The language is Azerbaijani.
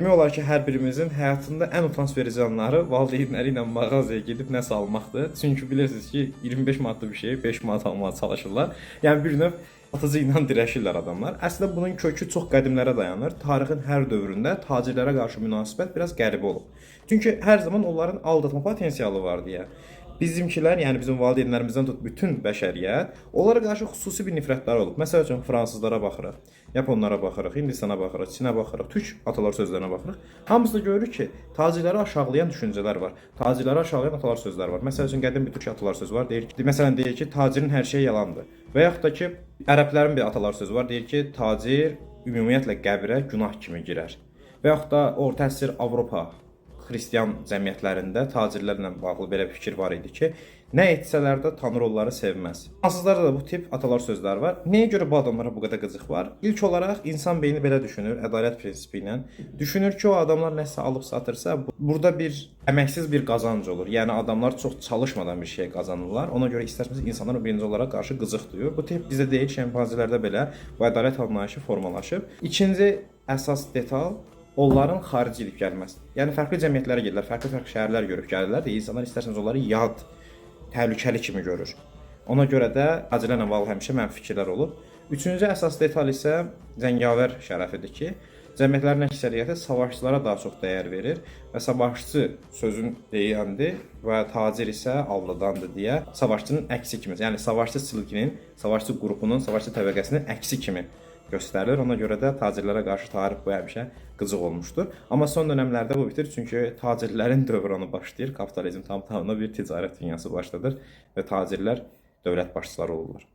Demək olar ki, hər birimizin həyatında ən utanç verici anları valideynləri ilə mağazaya gedib nəsə almaqdır. Çünki bilirsiniz ki, 25 manatlıq bir şeyi 5 manat almağa çalışırlar. Yəni bir növ satıcı ilə dirəşirlər adamlar. Əslində bunun kökü çox qədimlərə dayanır. Tarixin hər dövründə tacirlərə qarşı münasibət biraz qəribə olub. Çünki hər zaman onların aldatma potensialı var deyə. Bizimkilər, yəni bizim valideynlərimizdən tut bütün bəşəriyyət, onlara qarşı xüsusi bir nifrətləri olub. Məsəl üçün fransızlara baxırıq, yaponlara baxırıq, Hindistana baxırıq, Çinə baxırıq, türk atalar sözlərinə baxırıq. Hamısında görürük ki, tacirləri aşağılayan düşüncələr var. Tacirləri aşağılayan atalar sözləri var. Məsəl üçün qədim bir türk atalar sözü var, deyir ki, məsələn deyir ki, tacirin hər şeyi yalandır. Və yaxud da ki, ərəblərin bir atalar sözü var, deyir ki, tacir ümumiyyətlə qəbrə günah kimi girər. Və yaxud da orta əsr Avropa xristian cəmiyyətlərində tacirlərlə bağlı belə bir fikir var idi ki, nə etsələr də Tanrı onları sevməz. Fransızlarda da bu tip atalar sözləri var. Nəyə görə bu adamlara bu qədər qızıq var? İlk olaraq insan beyni belə düşünür, ədalət prinsipi ilə. Düşünür ki, o adamlar nəsə alıb satırsa, burada bir əməksiz bir qazanc olur. Yəni adamlar çox çalışmadan bir şey qazanırlar. Ona görə istərsiniz insanlar birinci olaraq qarşı qızıq duyur. Bu tip bizdə deyil, şempanzelərdə belə bu ədalət anlayışı formalaşıb. İkinci əsas detal onların xarici edib gəlməsi. Yəni fərqli cəmiyyətlərə gedirlər, fərqli şəhərlər görüb gəlirlər də insanlar istərseniz onları yad, təhlükəli kimi görür. Ona görə də tacirlərlə bağlı həmişə mənfi fikirlər olub. Üçüncü əsas detal isə cəngavər şərəfidir ki, cəmiyyətlərin əksəriyyəti savaşçılara daha çox dəyər verir və savaşçı sözün deyəndir və tacir isə aldadandır deyə savaşçının əksi kimi, yəni savaşçı silkinin, savaşçı qrupunun, savaşçı təbəqəsinin əksi kimi göstərilir. Ona görə də tacirlərə qarşı tarix bu həmişə qızıq olmuşdur. Amma son dövrlərdə bu bitir, çünki tacirlərin dövrünü başlayır, kapitalizm tam-tamına bir ticarət dünyası başladır və tacirlər dövlət başçıları olurlar.